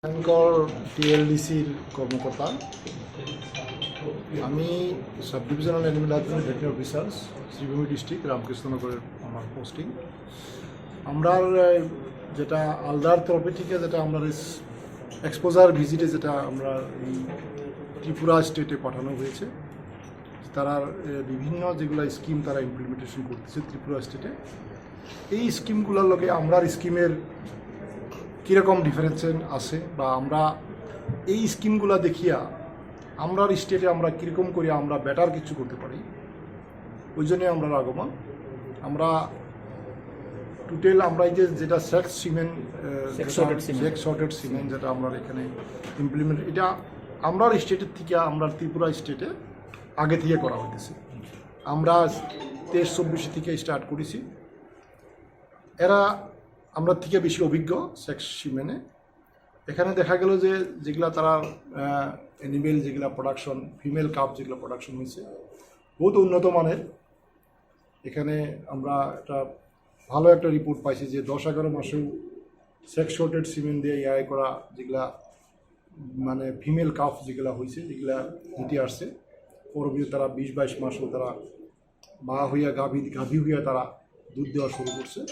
শঙ্কর টিএলডিসির কর্মকর্তা। আমি sub divisional animal husbandry veterinary officer, Sribhumi district, রামকৃষ্ণনগরের আমার পোস্টিং। আমরা যেটা আলদার তরফে থেকে যেটা আমরা এক্সপোজার ভিজিটে যেটা আমরা এই ত্রিপুরা স্টেটে পাঠানো হয়েছে, তারা বিভিন্ন যেগুলো স্কিম তারা ইমপ্লিমেন্টেশন করতেছে ত্রিপুরা স্টেটে। এই স্কিমগুলোর লগে আমরা স্কিমের কীরকম ডিফারেন্সেস আছে বা আমরা এই স্কিমগুলো দেখিয়া আমরা স্টেটে আমরা কীরকম করে আমরা বেটার কিছু করতে পারি, ওই জন্যই আমরা আগমন। আমরা টোটাল আমরা এই যেটা সেক্স সর্টেড সিমেন্ট যেটা আমরা এখানে ইমপ্লিমেন্ট, এটা আমরা স্টেটের থেকে আমরা ত্রিপুরা স্টেটে আগে থেকে করা হইতেছে। আমরা 23-24 থেকে স্টার্ট করেছি। এরা আমরা থেকে বেশি অভিজ্ঞ সেক্স সিমেনে। এখানে দেখা গেল যে যেগুলা তারা অ্যানিমেল যেগুলা প্রোডাকশন, ফিমেল কাপ যেগুলো প্রোডাকশন হয়েছে বহুত উন্নত মানের। এখানে আমরা একটা ভালো একটা রিপোর্ট পাইছি যে 10-11 মাসেও সেক্স শর্টেড সিমেন্ট দিয়ে ইয়ে করা যেগুলা মানে ফিমেল কাপ যেগুলা হয়েছে, যেগুলা হিটে আসছে, পরবর্তী তারা 20-22 মাসেও তারা মা হইয়া গাভী হইয়া তারা দুধ দেওয়া শুরু করছে।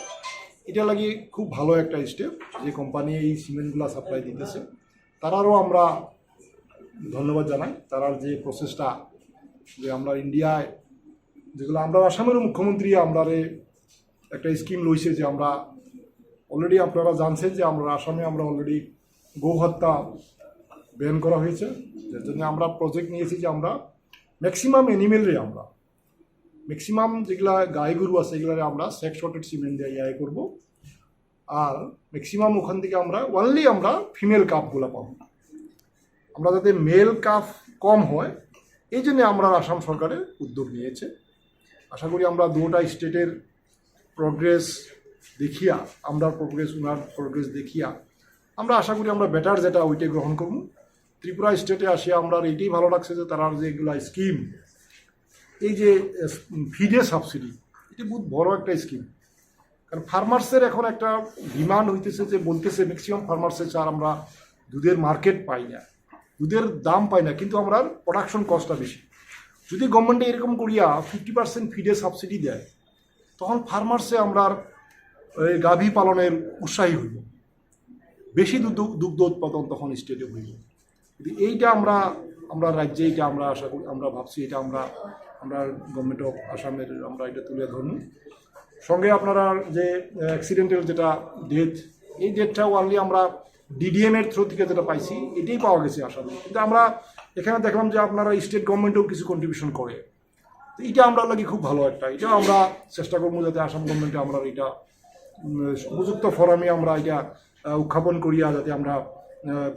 এটা লাগে খুব ভালো একটা স্টেপ যে কোম্পানি এই সিমেন্টগুলো সাপ্লাই দিতেছে। তারারও আমরা ধন্যবাদ জানাই। তারার যে প্রসেসটা যে আমরা ইন্ডিয়ায় যেগুলো আমরা আসামের মুখ্যমন্ত্রী আমরা একটা স্কিম লইছে যে আমরা অলরেডি আপনারা জানছেন যে আমরা আসামে আমরা অলরেডি গৌ হত্যা ব্যান করা হয়েছে। যার জন্য আমরা প্রজেক্ট নিয়েছি যে আমরা ম্যাক্সিমাম অ্যানিমেলরে আমরা ম্যাক্সিমাম যেগুলা গাই গরু আছে এগুলো আমরা সেক্স শর্টেড সিমেন্ট দিয়ে ইয়ে করবো। আর ম্যাক্সিমাম ওখান থেকে আমরা অনলি আমরা ফিমেল কাপগুলো পাবো। আমরা যাতে মেল কাপ কম হয় এই জন্য আমরা আসাম সরকারের উদ্যোগ নিয়েছে। আশা করি আমরা দুটা স্টেটের প্রোগ্রেস দেখিয়া ওনার প্রোগ্রেস দেখিয়া আমরা আশা করি আমরা বেটার যেটা ওইটাই গ্রহণ করবো। ত্রিপুরা স্টেটে আসিয়া আমরা এইটাই ভালো লাগছে যে তারা যেগুলো স্কিম, এই যে ফিডে সাবসিডি, এটি বহুত বড় একটা স্কিম। কারণ ফার্মার্সের এখন একটা ডিমান্ড হইতেছে যে বলতেছে ম্যাক্সিমাম ফার্মার্সের চার আমরা দুধের মার্কেট পাই না, দুধের দাম পাই না, কিন্তু আমরা প্রোডাকশন কস্টটা বেশি। যদি গভর্নমেন্টে এরকম করিয়া 50% ফিডে সাবসিডি দেয় তখন ফার্মার্সে আমরা গাভী পালনের উৎসাহী হইব, বেশি দুগ্ধ উৎপাদন তখন স্টেটে হইব। কিন্তু এইটা আমরা রাজ্যে এইটা আমরা আশা করি, আমরা ভাবছি এটা আমরা গভর্নমেন্ট অফ আসামের আমরা এটা তুলে ধরবো। সঙ্গে আপনারা যে অ্যাক্সিডেন্টাল যেটা ডেথ, এই ডেথটাও অনলি আমরা ডিডিএম এর থ্রু থেকে যেটা পাইছি এটাই পাওয়া গেছে আসামে। কিন্তু আমরা এখানে দেখলাম যে আপনারা স্টেট গভর্নমেন্টও কিছু কন্ট্রিবিউশন করে, তো এটা আমরা লাগি খুব ভালো একটা। এটাও আমরা চেষ্টা করবো যাতে আসাম গভর্নমেন্টে আমরা এটা উপযুক্ত ফোরামে আমরা এটা উত্থাপন করিয়া যাতে আমরা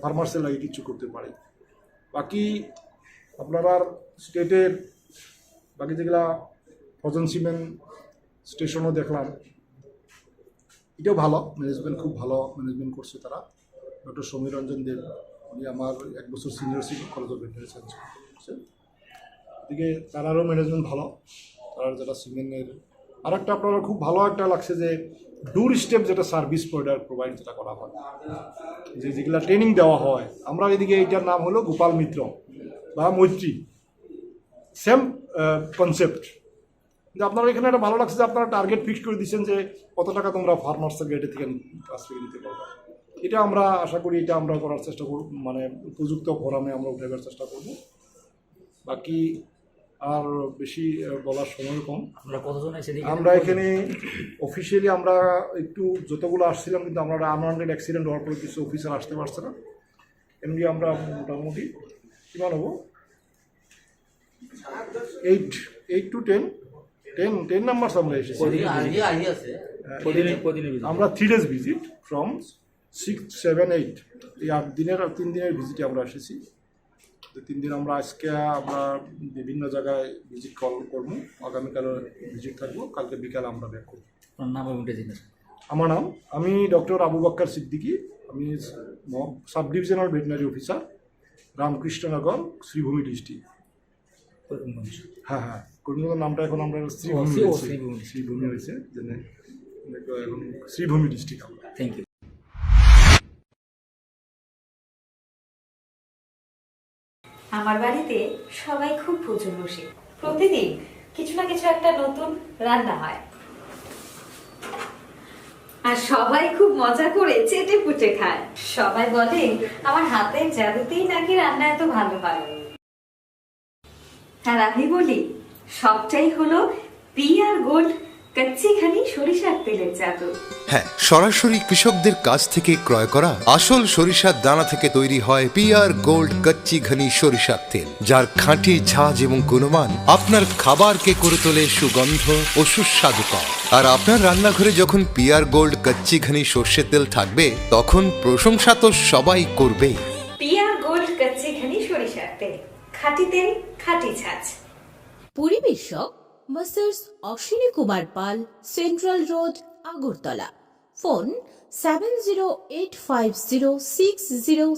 ফার্মার্সের লাগে কিছু করতে পারি। বাকি আপনারা স্টেটের বাকি যেগুলা ফ্রোজেন সিমেন্ট স্টেশনও দেখলাম, এটাও ভালো ম্যানেজমেন্ট, খুব ভালো ম্যানেজমেন্ট করছে তারা। ডক্টর সমীর রঞ্জন দেব, উনি আমার 1 বছর সিনিয়র ছিল কলেজ অফ ভেটেরিনারি সায়েন্স। এদিকে তারারও ম্যানেজমেন্ট ভালো। তার যেটা সিমেন্টের আর একটা আপনারা খুব ভালো একটা লাগছে যে ডোর স্টেপ যেটা সার্ভিস প্রোভাইড যেটা করা হয়, যেগুলা ট্রেনিং দেওয়া হয়। আমরা এদিকে এইটার নাম হলো গোপাল মিত্র বা মৈত্রী, সেম কনসেপ্ট। কিন্তু আপনারা এখানে একটা ভালো লাগছে যে আপনারা টার্গেট ফিক্স করে দিচ্ছেন যে কত টাকা তোমরা ফার্মার্সের গেটে থেকে কাছ থেকে নিতে পারবে। এটা আমরা আশা করি এটা আমরা করার চেষ্টা করব, মানে উপযুক্ত ফোরামে আমরা উঠাবার চেষ্টা করব। বাকি আর বেশি বলার সময় কম। আমরা এখানে অফিসিয়ালি আমরা একটু যতগুলো আসছিলাম, কিন্তু আমরা আনওয়ান্টেড অ্যাক্সিডেন্ট হওয়ার পরে কিছু অফিসার আসতে পারছে না। এমনি আমরা মোটামুটি কিমান হবো 8 to 10 নাম্বার আমরা এসেছি। আমরা 3 days ভিজিট ফ্রম 6, 7, 8 এই 8 দিনের 3 দিনের ভিজিটে আমরা এসেছি। 3 দিন আমরা আজকে আমরা বিভিন্ন জায়গায় ভিজিট করবো। আগামীকাল ভিজিট থাকবো, কালকে বিকালে আমরা ব্যাক করবো। আমার নাম আমি ডক্টর আবু বাক্কার সিদ্দিকী। আমি sub divisional veterinary officer, Ramkrishnanagar, Sribhumi district. হ্যাঁ, করিমগঞ্জের নামটা এখন আমরা শ্রীভূমি হয়েছে, এখন শ্রীভূমি ডিস্ট্রিক্ট আমরা। Thank you. আমার বাড়িতে সবাই খুব ভোজন বসে, প্রতিদিন কিছু না কিছু একটা নতুন রান্না হয়, আর সবাই খুব মজা করে চেটে পুটে খায়। সবাই বলে আমার হাতের জাদুতেই নাকি রান্না এত ভালো হয়। আর আমি বলি সবটাই হলো পিআর গোল্ড কচ্চি ঘানি সরিষার তেলের জাদু। হ্যাঁ, সরাসরি কৃষকদের কাছ থেকে ক্রয় করা আসল সরিষার দানা থেকে তৈরি হয় পিআর গোল্ড কচ্চি ঘনি সরিষার তেল, যার খাঁটি ঝাঁজ এবং গুণমান আপনার খাবারকে করে তোলে সুগন্ধ ও সুস্বাদুকর। আর আপনার রান্নাঘরে যখন পিআর গোল্ড কচ্চি ঘনি সর্ষের তেল থাকবে, তখন প্রশংসা তো সবাই করবে। পিআর গোল্ড কচ্চি ঘানি সরিষার তেল, খাঁটি তেল, খাঁটি ছাঁচ। পরিবেশক masters Ashwini Kumar Pal, central road, Agartala. Phone 70850606